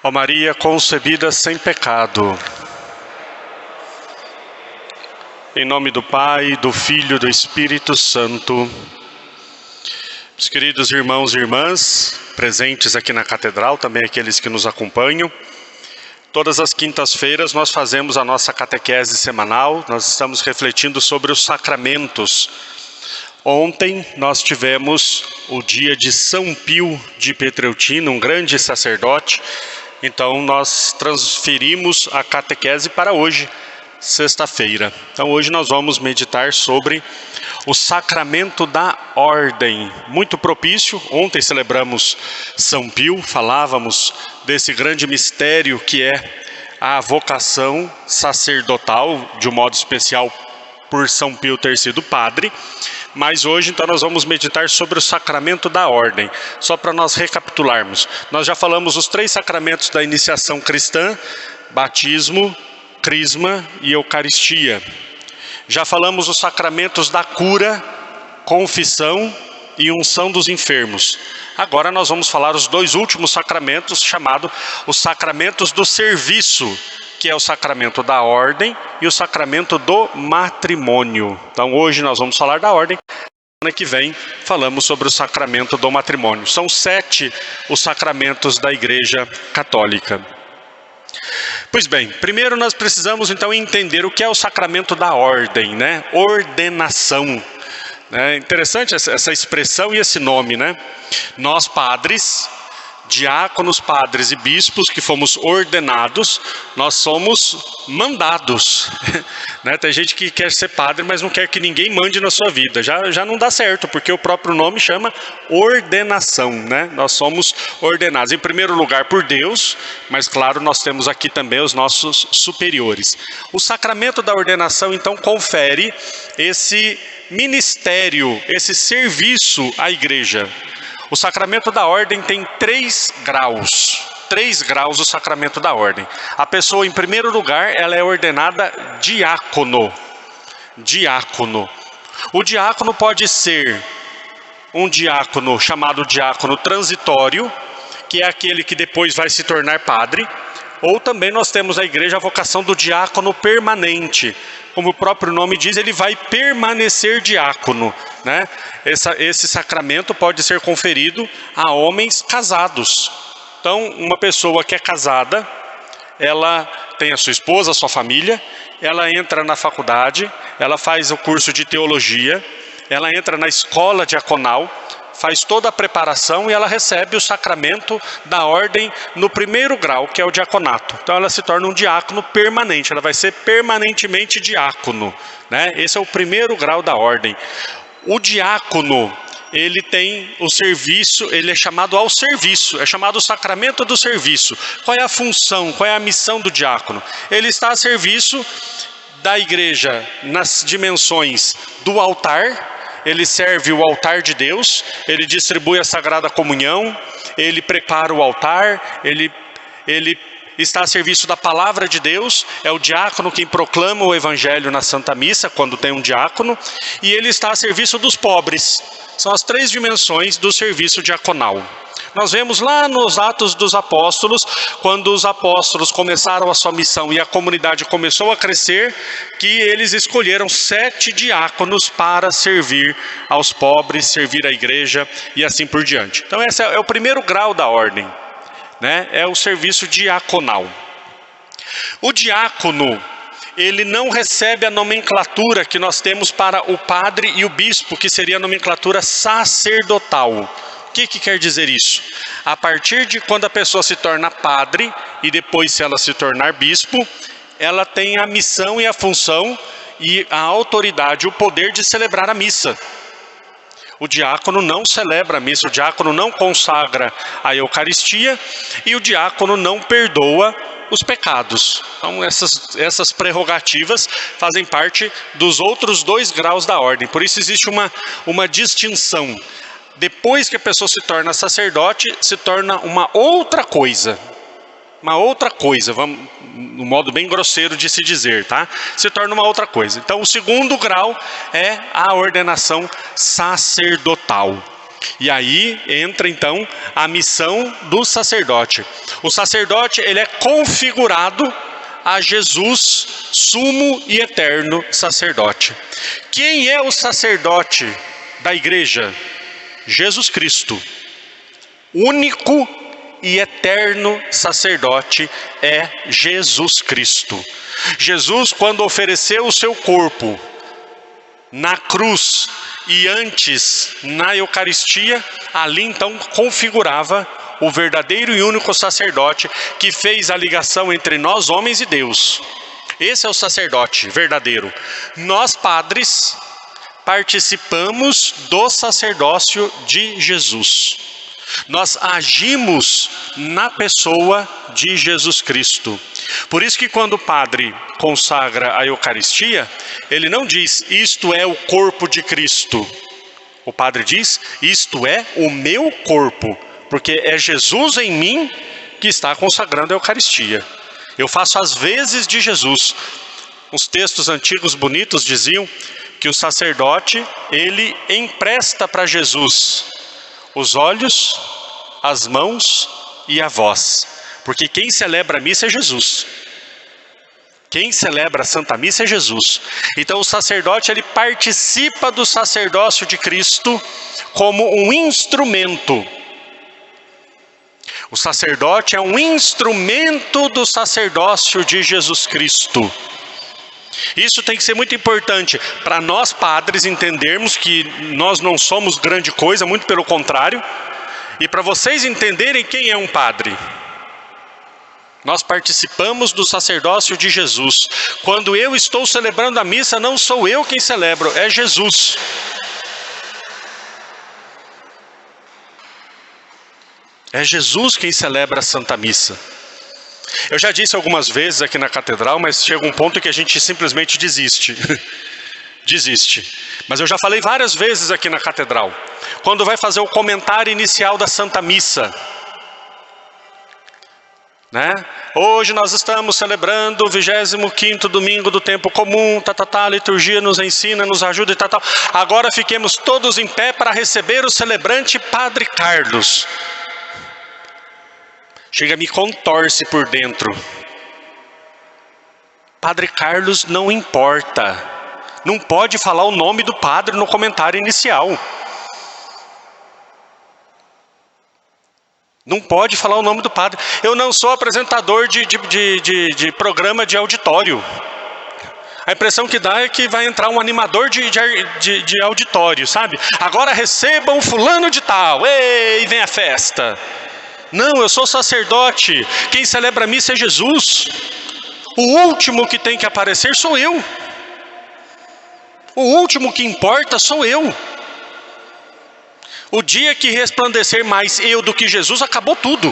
Ó Maria concebida sem pecado, em nome do Pai, do Filho e do Espírito Santo. Meus queridos irmãos e irmãs, presentes aqui na Catedral, também aqueles que nos acompanham, todas as quintas-feiras nós fazemos a nossa catequese semanal, nós estamos refletindo sobre os sacramentos. Ontem nós tivemos o dia de São Pio de Pietrelcina, um grande sacerdote. Então nós transferimos a catequese para hoje, sexta-feira. Então hoje nós vamos meditar sobre o sacramento da ordem, muito propício. Ontem celebramos São Pio, falávamos desse grande mistério que é a vocação sacerdotal, de um modo especial por São Pio ter sido padre. Mas hoje então nós vamos meditar sobre o sacramento da ordem. Só para nós recapitularmos, nós já falamos os 3 sacramentos da iniciação cristã: batismo, crisma e eucaristia. Já falamos os sacramentos da cura, confissão e unção dos enfermos. Agora nós vamos falar os 2 últimos sacramentos, chamados os sacramentos do serviço, que é o sacramento da ordem e o sacramento do matrimônio. Então hoje nós vamos falar da ordem, semana que vem falamos sobre o sacramento do matrimônio. São 7 os sacramentos da Igreja Católica. Pois bem, primeiro nós precisamos então entender o que é o sacramento da ordem, né? Ordenação. É interessante essa expressão e esse nome, né? Nós padres, diáconos, padres e bispos que fomos ordenados, nós somos mandados. Né? Tem gente que quer ser padre, mas não quer que ninguém mande na sua vida. Já não dá certo, porque o próprio nome chama ordenação. Né? Nós somos ordenados, em primeiro lugar, por Deus, mas claro, nós temos aqui também os nossos superiores. O sacramento da ordenação, então, confere esse ministério, esse serviço à igreja. O sacramento da ordem tem 3 graus. 3 graus o sacramento da ordem. A pessoa, em primeiro lugar, ela é ordenada diácono. Diácono. O diácono pode ser um diácono chamado diácono transitório, que é aquele que depois vai se tornar padre. Ou também nós temos na igreja a vocação do diácono permanente. Como o próprio nome diz, ele vai permanecer diácono. Né? Esse sacramento pode ser conferido a homens casados. Então, uma pessoa que é casada, ela tem a sua esposa, a sua família, ela entra na faculdade, ela faz o curso de teologia, ela entra na escola diaconal, faz toda a preparação e ela recebe o sacramento da ordem no primeiro grau, que é o diaconato. Então ela se torna um diácono permanente, ela vai ser permanentemente diácono. Né? Esse é o primeiro grau da ordem. O diácono, ele tem o serviço, ele é chamado ao serviço, é chamado o sacramento do serviço. Qual é a função, qual é a missão do diácono? Ele está a serviço da igreja nas dimensões do altar. Ele serve o altar de Deus, ele distribui a Sagrada Comunhão, ele prepara o altar, ele está a serviço da palavra de Deus, é o diácono quem proclama o Evangelho na Santa Missa, quando tem um diácono, e ele está a serviço dos pobres. São as 3 dimensões do serviço diaconal. Nós vemos lá nos Atos dos Apóstolos, quando os apóstolos começaram a sua missão e a comunidade começou a crescer, que eles escolheram 7 diáconos para servir aos pobres, servir à igreja e assim por diante. Então esse é o primeiro grau da ordem, né? É o serviço diaconal. O diácono, ele não recebe a nomenclatura que nós temos para o padre e o bispo, que seria a nomenclatura sacerdotal. O que quer dizer isso? A partir de quando a pessoa se torna padre e depois se ela se tornar bispo, ela tem a missão e a função e a autoridade, o poder de celebrar a missa. O diácono não celebra a missa, o diácono não consagra a Eucaristia e o diácono não perdoa os pecados. Então essas prerrogativas fazem parte dos outros 2 graus da ordem. Por isso existe uma distinção. Depois que a pessoa se torna sacerdote, se torna uma outra coisa. Uma outra coisa, um modo bem grosseiro de se dizer, tá? Se torna uma outra coisa. Então o segundo grau é a ordenação sacerdotal. E aí entra então a missão do sacerdote. O sacerdote, ele é configurado a Jesus, sumo e eterno sacerdote. Quem é o sacerdote da igreja? Jesus Cristo. Único e eterno sacerdote é Jesus Cristo. Jesus, quando ofereceu o seu corpo na cruz e antes na Eucaristia, ali então configurava o verdadeiro e único sacerdote que fez a ligação entre nós homens e Deus. Esse é o sacerdote verdadeiro. Nós padres participamos do sacerdócio de Jesus. Nós agimos na pessoa de Jesus Cristo. Por isso que quando o padre consagra a Eucaristia, ele não diz, isto é o corpo de Cristo. O padre diz, isto é o meu corpo, porque é Jesus em mim que está consagrando a Eucaristia. Eu faço as vezes de Jesus. Os textos antigos bonitos diziam que o sacerdote, ele empresta para Jesus os olhos, as mãos e a voz. Porque quem celebra a missa é Jesus. Quem celebra a Santa Missa é Jesus. Então o sacerdote, ele participa do sacerdócio de Cristo como um instrumento. O sacerdote é um instrumento do sacerdócio de Jesus Cristo. Isso tem que ser muito importante para nós padres entendermos que nós não somos grande coisa, muito pelo contrário. E para vocês entenderem quem é um padre. Nós participamos do sacerdócio de Jesus. Quando eu estou celebrando a missa, não sou eu quem celebro, é Jesus. É Jesus quem celebra a Santa Missa. Eu já disse algumas vezes aqui na catedral, mas chega um ponto que a gente simplesmente desiste. Desiste. Mas eu já falei várias vezes aqui na catedral. Quando vai fazer o comentário inicial da Santa Missa, né? Hoje nós estamos celebrando o 25º domingo do tempo comum, a liturgia nos ensina, nos ajuda e tal. Agora fiquemos todos em pé para receber o celebrante Padre Carlos. Chega, me contorce por dentro. Padre Carlos não importa. Não pode falar o nome do padre no comentário inicial. Não pode falar o nome do padre. Eu não sou apresentador de programa de auditório. A impressão que dá é que vai entrar um animador de auditório, sabe? Agora recebam fulano de tal. Ei, vem a festa. Não, eu sou sacerdote. Quem celebra a missa é Jesus. O último que tem que aparecer sou eu. O último que importa sou eu. O dia que resplandecer mais eu do que Jesus, acabou tudo.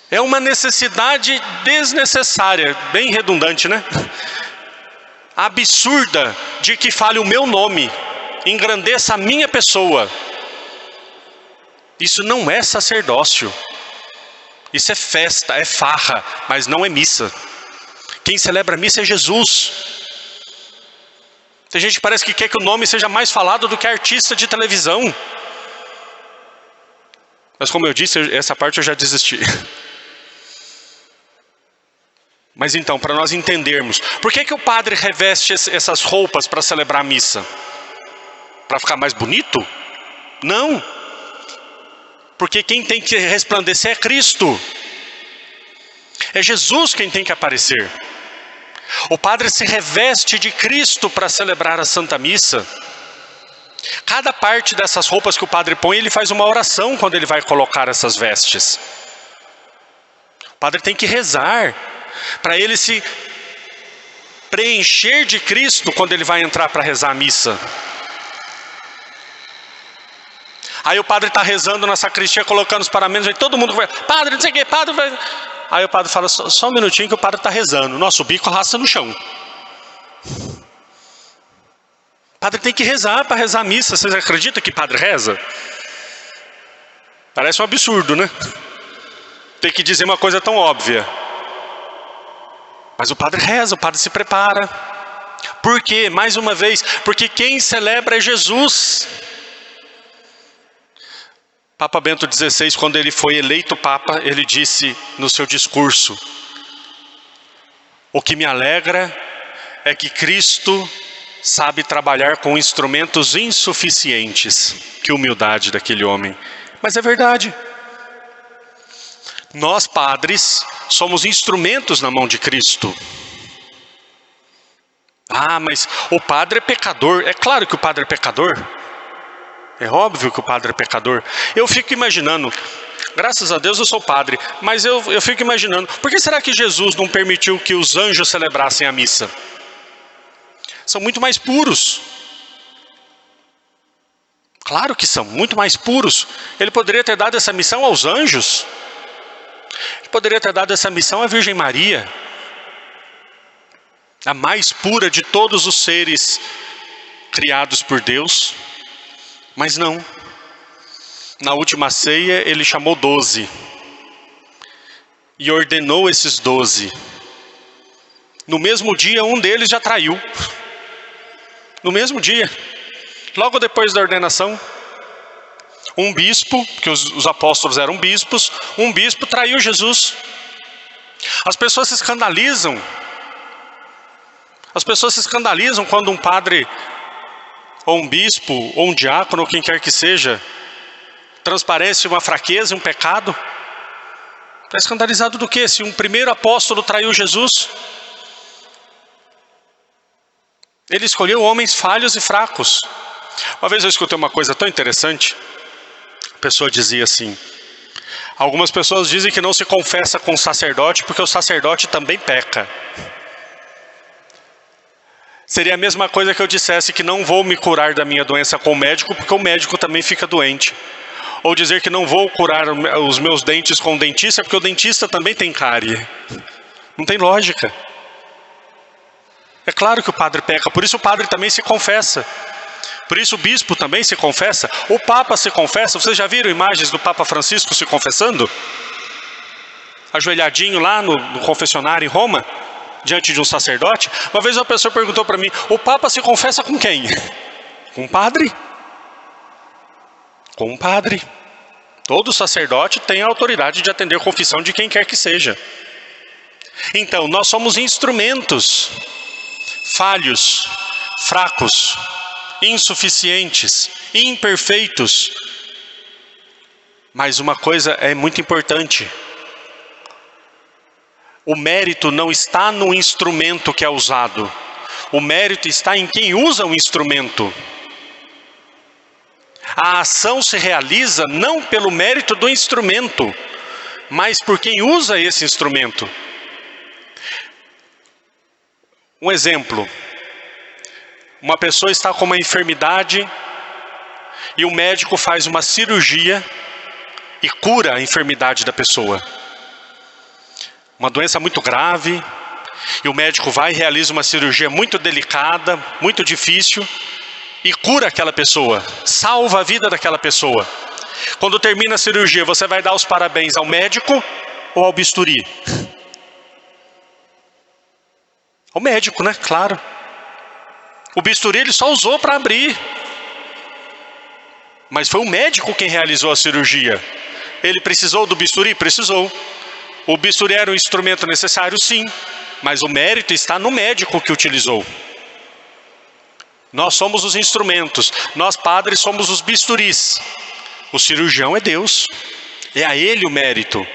É uma necessidade desnecessária, bem redundante, né? Absurda, de que fale o meu nome, engrandeça a minha pessoa. Isso não é sacerdócio. Isso é festa, é farra, mas não é missa. Quem celebra a missa é Jesus. Tem gente que parece que quer que o nome seja mais falado do que artista de televisão. Mas como eu disse, essa parte eu já desisti. Mas então, para nós entendermos, por que o padre reveste essas roupas para celebrar a missa? Para ficar mais bonito? Não. Porque quem tem que resplandecer é Cristo. É Jesus quem tem que aparecer. O padre se reveste de Cristo para celebrar a Santa Missa. Cada parte dessas roupas que o padre põe, ele faz uma oração quando ele vai colocar essas vestes. O padre tem que rezar para ele se preencher de Cristo quando ele vai entrar para rezar a missa. Aí o padre está rezando na sacristia, colocando os paramentos, e todo mundo vai, padre, não sei o que, padre vai... Aí o padre fala, só um minutinho que o padre está rezando. Nosso bico raça no chão. O padre tem que rezar para rezar a missa. Vocês acreditam que padre reza? Parece um absurdo, né? Tem que dizer uma coisa tão óbvia. Mas o padre reza, o padre se prepara. Por quê? Mais uma vez, porque quem celebra é Jesus. Papa Bento XVI, quando ele foi eleito Papa, ele disse no seu discurso: o que me alegra é que Cristo sabe trabalhar com instrumentos insuficientes. Que humildade daquele homem. Mas é verdade. Nós, padres, somos instrumentos na mão de Cristo. Ah, mas o padre é pecador. É claro que o padre é pecador. É óbvio que o padre é pecador. Eu fico imaginando, graças a Deus eu sou padre, mas eu fico imaginando, por que será que Jesus não permitiu que os anjos celebrassem a missa? São muito mais puros. Claro que são, muito mais puros. Ele poderia ter dado essa missão aos anjos. Ele poderia ter dado essa missão à Virgem Maria, a mais pura de todos os seres criados por Deus. Mas não. Na última ceia ele chamou 12 e ordenou esses 12. No mesmo dia um deles já traiu. No mesmo dia, logo depois da ordenação, um bispo, que os apóstolos eram bispos, um bispo traiu Jesus. As pessoas se escandalizam. As pessoas se escandalizam quando um padre, ou um bispo, ou um diácono, ou quem quer que seja, transparece uma fraqueza, um pecado. Está escandalizado do quê? Se um primeiro apóstolo traiu Jesus. Ele escolheu homens falhos e fracos. Uma vez eu escutei uma coisa tão interessante. A pessoa dizia assim: algumas pessoas dizem que não se confessa com o sacerdote porque o sacerdote também peca. Seria a mesma coisa que eu dissesse que não vou me curar da minha doença com o médico porque o médico também fica doente. Ou dizer que não vou curar os meus dentes com o dentista porque o dentista também tem cárie. Não tem lógica. É claro que o padre peca, por isso o padre também se confessa. Por isso o bispo também se confessa. O Papa se confessa. Vocês já viram imagens do Papa Francisco se confessando? Ajoelhadinho lá no confessionário em Roma, diante de um sacerdote. Uma vez uma pessoa perguntou para mim: o Papa se confessa com quem? Com um padre. Com um padre. Todo sacerdote tem a autoridade de atender a confissão de quem quer que seja. Então, nós somos instrumentos falhos, fracos, insuficientes, imperfeitos. Mas uma coisa é muito importante: o mérito não está no instrumento que é usado, o mérito está em quem usa o instrumento. A ação se realiza não pelo mérito do instrumento, mas por quem usa esse instrumento. Um exemplo: uma pessoa está com uma enfermidade e o médico faz uma cirurgia e cura a enfermidade da pessoa. Uma doença muito grave, e o médico vai e realiza uma cirurgia muito delicada, muito difícil, e cura aquela pessoa, salva a vida daquela pessoa. Quando termina a cirurgia, você vai dar os parabéns ao médico ou ao bisturi? Ao médico, né? Claro. O bisturi ele só usou para abrir. Mas foi o médico quem realizou a cirurgia. Ele precisou do bisturi? Precisou. O bisturi era o instrumento necessário? Sim. Mas o mérito está no médico que utilizou. Nós somos os instrumentos. Nós, padres, somos os bisturis. O cirurgião é Deus. É a Ele o mérito.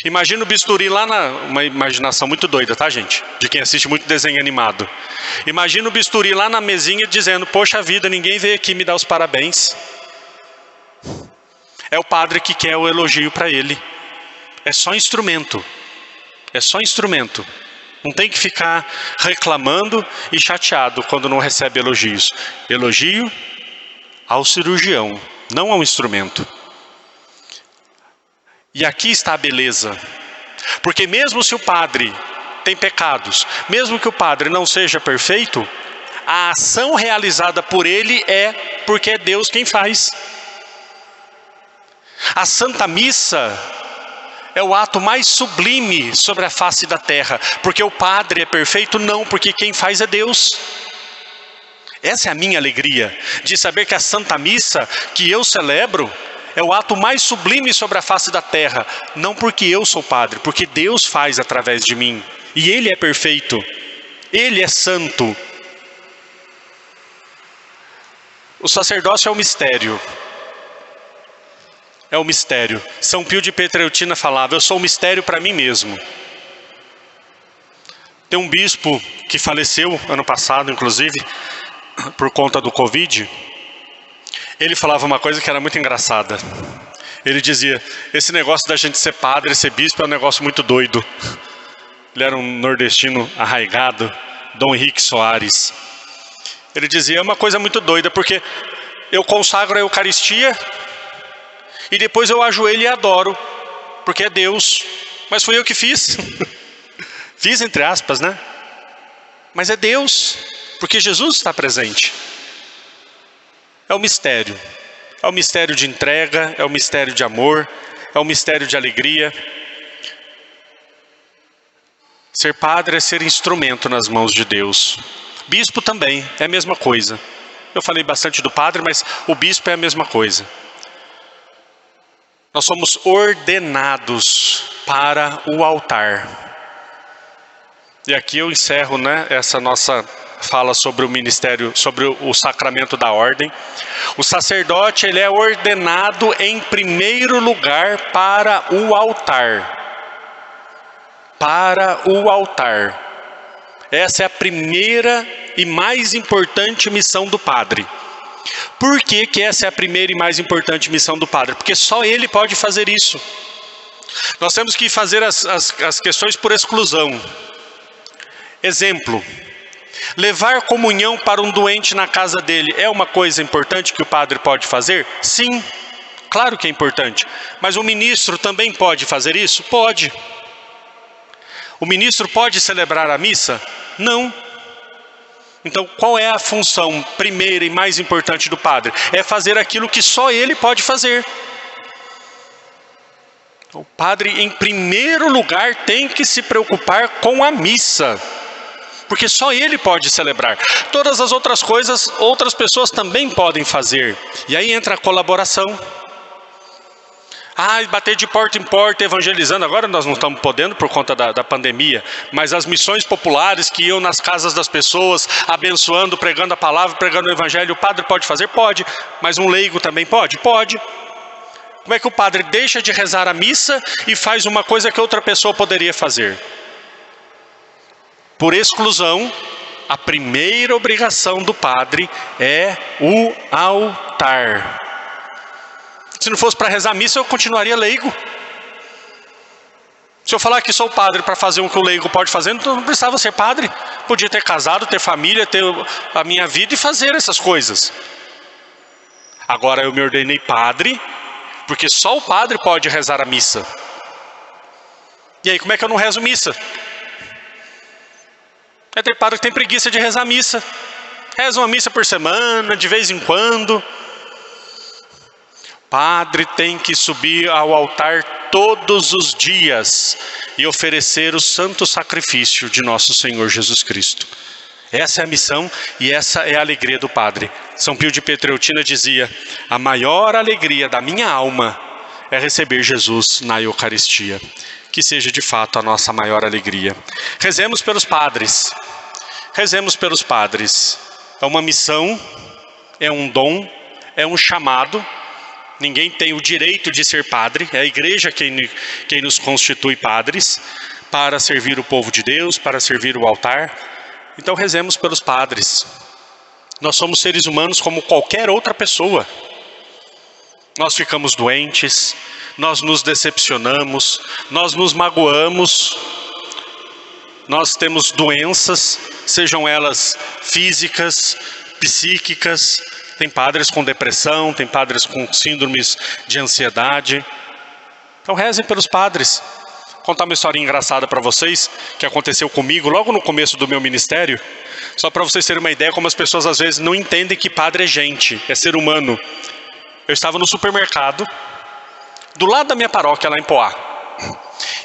Imagina o bisturi lá uma imaginação muito doida, tá, gente? De quem assiste muito desenho animado. Imagina o bisturi lá na mesinha dizendo: poxa vida, ninguém veio aqui me dar os parabéns. É o padre que quer o elogio para ele. É só instrumento. É só instrumento. Não tem que ficar reclamando e chateado quando não recebe elogios. Elogio ao cirurgião, não ao instrumento. E aqui está a beleza. Porque mesmo se o padre tem pecados, mesmo que o padre não seja perfeito, a ação realizada por ele é porque é Deus quem faz. A Santa Missa é o ato mais sublime sobre a face da terra. Porque o padre é perfeito? Não, porque quem faz é Deus. Essa é a minha alegria, de saber que a Santa Missa que eu celebro é o ato mais sublime sobre a face da terra. Não porque eu sou padre, porque Deus faz através de mim. E Ele é perfeito, Ele é santo. O sacerdócio é um mistério. É um mistério. São Pio de Pietrelcina falava, eu sou um mistério para mim mesmo. Tem um bispo que faleceu ano passado, inclusive, por conta do Covid. Ele falava uma coisa que era muito engraçada. Ele dizia, esse negócio da gente ser padre, ser bispo é um negócio muito doido. Ele era um nordestino arraigado, Dom Henrique Soares. Ele dizia, é uma coisa muito doida, porque eu consagro a Eucaristia e depois eu ajoelho e adoro, porque é Deus. Mas foi eu que fiz. Fiz entre aspas, né? Mas é Deus, porque Jesus está presente. É um mistério. É um mistério de entrega, é um mistério de amor, é um mistério de alegria. Ser padre é ser instrumento nas mãos de Deus. Bispo também, é a mesma coisa. Eu falei bastante do padre, mas o bispo é a mesma coisa. Nós somos ordenados para o altar. E aqui eu encerro, essa nossa fala sobre o ministério, sobre o sacramento da ordem. O sacerdote, ele é ordenado em primeiro lugar para o altar. Para o altar. Essa é a primeira e mais importante missão do padre. Por que que essa é a primeira e mais importante missão do padre? Porque só ele pode fazer isso. Nós temos que fazer as questões por exclusão. Exemplo, levar comunhão para um doente na casa dele é uma coisa importante que o padre pode fazer? Sim, claro que é importante. Mas o ministro também pode fazer isso? Pode. O ministro pode celebrar a missa? Não. Então, qual é a função primeira e mais importante do padre? É fazer aquilo que só ele pode fazer. O padre, em primeiro lugar, tem que se preocupar com a missa. Porque só ele pode celebrar. Todas as outras coisas, outras pessoas também podem fazer. E aí entra a colaboração. Bater de porta em porta evangelizando. Agora nós não estamos podendo por conta da pandemia. Mas as missões populares que iam nas casas das pessoas, abençoando, pregando a palavra, pregando o evangelho, o padre pode fazer? Pode. Mas um leigo também pode? Pode. Como é que o padre deixa de rezar a missa e faz uma coisa que outra pessoa poderia fazer? Por exclusão, a primeira obrigação do padre é o altar. Se não fosse para rezar a missa, eu continuaria leigo. Se eu falar que sou padre para fazer o que o leigo pode fazer, então não precisava ser padre. Podia ter casado, ter família, ter a minha vida e fazer essas coisas. Agora eu me ordenei padre, porque só o padre pode rezar a missa. E aí, como é que eu não rezo missa? Tem padre que tem preguiça de rezar missa. Reza uma missa por semana, de vez em quando. Padre tem que subir ao altar todos os dias e oferecer o santo sacrifício de nosso Senhor Jesus Cristo. Essa é a missão e essa é a alegria do padre. São Pio de Pietrelcina dizia, a maior alegria da minha alma é receber Jesus na Eucaristia. Que seja de fato a nossa maior alegria. Rezemos pelos padres. Rezemos pelos padres. É uma missão, é um dom, é um chamado. Ninguém tem o direito de ser padre. É a igreja quem nos constitui padres para servir o povo de Deus, para servir o altar. Então rezemos pelos padres. Nós somos seres humanos como qualquer outra pessoa. Nós ficamos doentes, nós nos decepcionamos, nós nos magoamos, nós temos doenças, sejam elas físicas, psíquicas. Tem padres com depressão, tem padres com síndromes de ansiedade. Então rezem pelos padres. Vou contar uma história engraçada para vocês, que aconteceu comigo logo no começo do meu ministério. Só para vocês terem uma ideia como as pessoas às vezes não entendem que padre é gente, é ser humano. Eu estava no supermercado, do lado da minha paróquia lá em Poá.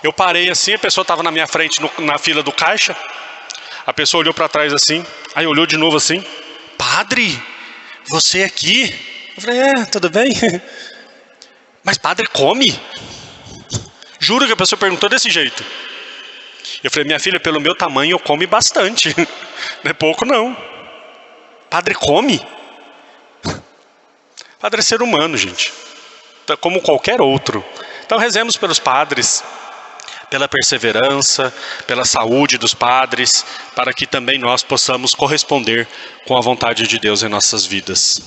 Eu parei assim, a pessoa estava na minha frente na fila do caixa. A pessoa olhou para trás assim, aí olhou de novo assim. Padre, você aqui? Eu falei, tudo bem? Mas padre come? Juro que a pessoa perguntou desse jeito. Eu falei, minha filha, pelo meu tamanho eu como bastante. Não é pouco não. Padre come? Padre é ser humano, gente. Como qualquer outro. Então rezemos pelos padres, pela perseverança, pela saúde dos padres, para que também nós possamos corresponder com a vontade de Deus em nossas vidas.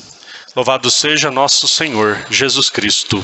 Louvado seja nosso Senhor Jesus Cristo.